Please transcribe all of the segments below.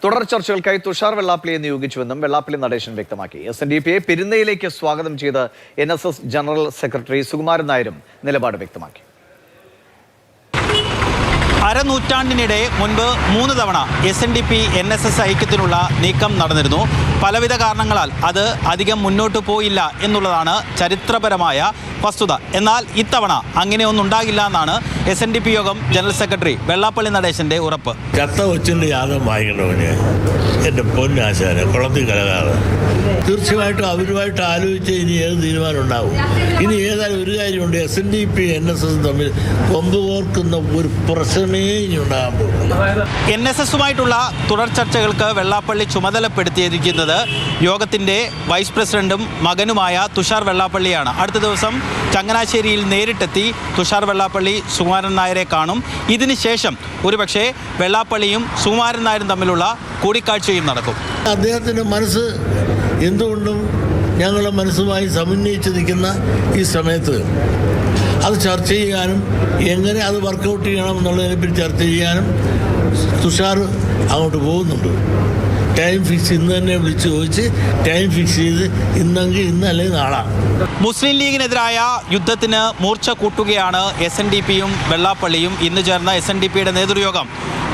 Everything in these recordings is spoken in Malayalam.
തുടർ ചർച്ചകൾക്കായി തുഷാർ വെള്ളാപ്പള്ളിയെ നിയോഗിച്ചുവെന്നും വെള്ളാപ്പള്ളി നടേശൻ വ്യക്തമാക്കി. SNDPയെ പെരുന്നയിലേക്ക് സ്വാഗതം ചെയ്ത് NSS ജനറൽ സെക്രട്ടറി സുകുമാരൻ നായരും നിലപാട് വ്യക്തമാക്കി. അരനൂറ്റാണ്ടിനിടെ മുൻപ് 3 തവണ SNDP NSS ഐക്യത്തിനുള്ള നീക്കം നടന്നിരുന്നു. പലവിധ കാരണങ്ങളാൽ അത് അധികം മുന്നോട്ട് പോയില്ല എന്നുള്ളതാണ് ചരിത്രപരമായ വസ്തുത. എന്നാൽ ഇത്തവണ അങ്ങനെയൊന്നും ഉണ്ടാകില്ല എന്നാണ് SNDP യോഗം ജനറൽ സെക്രട്ടറി വെള്ളാപ്പള്ളി നടേശന്റെ ഉറപ്പ്. ചത്ത കൊച്ചിൻ്റെ യാഗം വായിക്കണവന് എൻ്റെ പൊന്നാശാന് കുളത്തിൽ കലകാതെ തീർച്ചയായിട്ടും അവരുമായിട്ട് ആലോചിച്ച് ഇനി ഏത് തീരുമാനം ഉണ്ടാവും. ഇനി ഏതായാലും ഒരു കാര്യമുണ്ട്, SNDP NSS തമ്മിൽ കൊമ്പ് കോർക്കുന്ന ഒരു പ്രശ്നമേ ഇനി ഉണ്ടാകാൻ പോകുന്നു. NSSുമായിട്ടുള്ള തുടർ ചർച്ചകൾക്ക് വെള്ളാപ്പള്ളി ചുമതലപ്പെടുത്തിയിരിക്കുന്നത് യോഗത്തിന്റെ വൈസ് പ്രസിഡന്റും മകനുമായ തുഷാർ വെള്ളാപ്പള്ളിയാണ്. അടുത്ത ദിവസം ചങ്ങനാശ്ശേരിയിൽ നേരിട്ടെത്തി തുഷാർ വെള്ളാപ്പള്ളി സുകുമാരൻ നായരെ കാണും. ഇതിനുശേഷം ഒരുപക്ഷെ വെള്ളാപ്പള്ളിയും സുകുമാരൻ നായരും തമ്മിലുള്ള കൂടിക്കാഴ്ചയും നടക്കും. അദ്ദേഹത്തിൻ്റെ മനസ്സ് എന്തുകൊണ്ടും ഞങ്ങളുടെ മനസ്സുമായി സമന്വയിച്ച് നിൽക്കുന്ന ഈ സമയത്ത് അത് ചർച്ച ചെയ്യാനും എങ്ങനെ അത് വർക്കൗട്ട് ചെയ്യണം എന്നുള്ളതിനെപ്പറ്റി ചർച്ച ചെയ്യാനും തുഷാർ അങ്ങോട്ട് പോകുന്നുണ്ട്. ടൈം ഫിക്സ് ഇന്ന് തന്നെ വിളിച്ച് ചോദിച്ച് ടൈം ഫിക്സ് ചെയ്ത് ഇന്നെങ്കിൽ ഇന്ന് അല്ലെങ്കിൽ നാളെ. മുസ്ലിം ലീഗിനെതിരായ യുദ്ധത്തിന് മൂർച്ച കൂട്ടുകയാണ് SNDPയും വെള്ളാപ്പള്ളിയും. ഇന്ന് ചേർന്ന SNDPയുടെ നേതൃയോഗം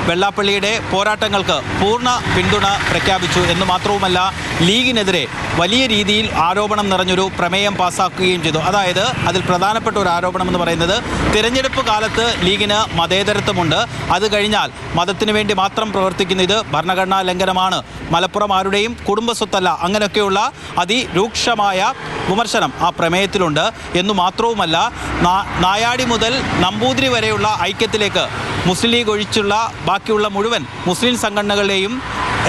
വെള്ളാപ്പള്ളിയുടെ പോരാട്ടങ്ങൾക്ക് പൂർണ്ണ പിന്തുണ പ്രഖ്യാപിച്ചു എന്ന് മാത്രവുമല്ല, ലീഗിനെതിരെ വലിയ രീതിയിൽ ആരോപണം നിറഞ്ഞൊരു പ്രമേയം പാസ്സാക്കുകയും ചെയ്തു. അതായത് അതിൽ പ്രധാനപ്പെട്ട ഒരു ആരോപണം എന്ന് പറയുന്നത് തിരഞ്ഞെടുപ്പ് കാലത്ത് ലീഗിന് മതേതരത്വമുണ്ട്, അത് കഴിഞ്ഞാൽ മതത്തിന് വേണ്ടി മാത്രം പ്രവർത്തിക്കുന്ന ഇത് ഭരണഘടനാ ലംഘനമാണ്, മലപ്പുറം ആരുടെയും കുടുംബസ്വത്തല്ല, അങ്ങനെയൊക്കെയുള്ള അതിരൂക്ഷമായ വിമർശനം ആ പ്രമേയത്തിലുണ്ട്. എന്നു മാത്രവുമല്ല, നായാടി മുതൽ നമ്പൂതിരി വരെയുള്ള ഐക്യത്തിലേക്ക് മുസ്ലിം ലീഗ് ഒഴിച്ചുള്ള ബാക്കിയുള്ള മുഴുവൻ മുസ്ലിം സംഘടനകളെയും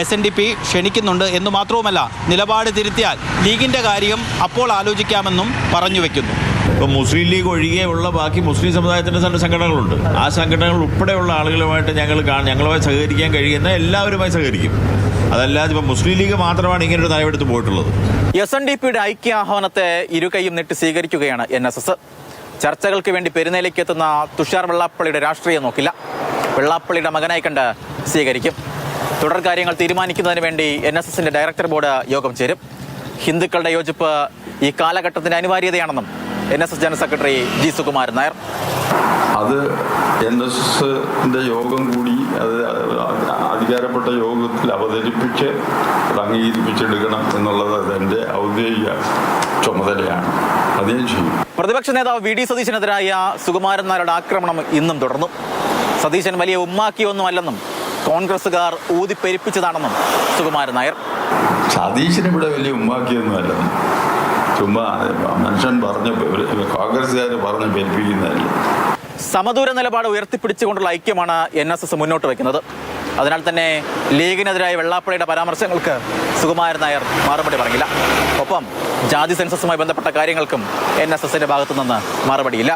SNDP ക്ഷണിക്കുന്നുണ്ട്. എന്ന് മാത്രവുമല്ല, നിലപാട് തിരുത്തിയാൽ ലീഗിൻ്റെ കാര്യം അപ്പോൾ ആലോചിക്കാമെന്നും പറഞ്ഞു വയ്ക്കുന്നു. ഇപ്പോൾ മുസ്ലിം ലീഗ് ഒഴികെയുള്ള ബാക്കി മുസ്ലിം സമുദായത്തിൻ്റെ സംഘടനകളുണ്ട്. ആ സംഘടനകൾ ഉൾപ്പെടെയുള്ള ആളുകളുമായിട്ട് ഞങ്ങളുമായി സഹകരിക്കാൻ കഴിയുന്ന എല്ലാവരുമായി സഹകരിക്കും. അതല്ലാതെ ഇപ്പോൾ മുസ്ലിം ലീഗ് മാത്രമാണ് ഇങ്ങനൊരു നയമെടുത്ത് പോയിട്ടുള്ളത്. SNDPയുടെ ഐക്യ ആഹ്വാനത്തെ ഇരുകൈയും നീട്ടി സ്വീകരിക്കുകയാണ് NSS. ചർച്ചകൾക്ക് വേണ്ടി പെരുന്നയിലേക്ക് എത്തുന്ന തുഷാർ വെള്ളാപ്പള്ളിയുടെ രാഷ്ട്രീയം നോക്കില്ല, വെള്ളാപ്പള്ളിയുടെ മകനായി കണ്ട് സ്വീകരിക്കും. തുടർ കാര്യങ്ങൾ തീരുമാനിക്കുന്നതിന് വേണ്ടി NSSന്റെ ഡയറക്ടർ ബോർഡ് യോഗം ചേരും. ഹിന്ദുക്കളുടെ യോജിപ്പ് ഈ കാലഘട്ടത്തിന്റെ അനിവാര്യതയാണെന്നും NSS general secretary G. Sukumaran Nair. അത് NSSന്റെ യോഗം കൂടി അത് അധികാരപ്പെട്ട യോഗത്തിൽ അവതരിപ്പിച്ച് അത് അംഗീകരിപ്പിച്ചെടുക്കണം എന്നുള്ളത് അതെൻ്റെ ഔദ്യോഗിക ചുമതലയാണ്. അത് ഞാൻ ചെയ്യും. പ്രതിപക്ഷ നേതാവ് VD സതീശനെതിരായ സുകുമാരൻ നായരുടെ ആക്രമണം ഇന്നും തുടർന്നു. സതീശൻ വലിയ ഉമ്മാക്കിയൊന്നുമല്ലെന്നും കോൺഗ്രസുകാർ ഊതിപ്പെരിപ്പിച്ചതാണെന്നും സുകുമാരൻ നായർ. സതീശന് വലിയ ഉമ്മാക്കിയൊന്നുമല്ലെന്നും ചുമ്മാ മനുഷ്യൻ കോൺഗ്രസുകാർ പറഞ്ഞ് പെരുപ്പിക്കുന്നതല്ല. സമദൂര നിലപാട് ഉയർത്തിപ്പിടിച്ചുകൊണ്ടുള്ള ഐക്യമാണ് NSS മുന്നോട്ട് വയ്ക്കുന്നത്. അതിനാൽ തന്നെ ലീഗിനെതിരായ വെള്ളാപ്പള്ളിയുടെ പരാമർശങ്ങൾക്ക് സുകുമാരൻ നായർ മറുപടി പറഞ്ഞില്ല. ഒപ്പം ജാതി സെൻസസുമായി ബന്ധപ്പെട്ട കാര്യങ്ങൾക്കും NSSന്റെ ഭാഗത്തു നിന്ന് മറുപടിയില്ല.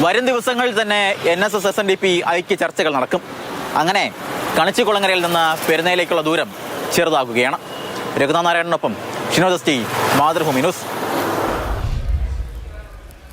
വരും ദിവസങ്ങളിൽ തന്നെ NSS SNDP ഐക്യ ചർച്ചകൾ നടക്കും. അങ്ങനെ കണിച്ചിക്കുളങ്ങരയിൽ നിന്ന് പെരുന്നയിലേക്കുള്ള ദൂരം ചെറുതാക്കുകയാണ്. രഘുനാഥ് നാരായണനൊപ്പം ഷിനോദ് ST, മാതൃഭൂമി ന്യൂസ്.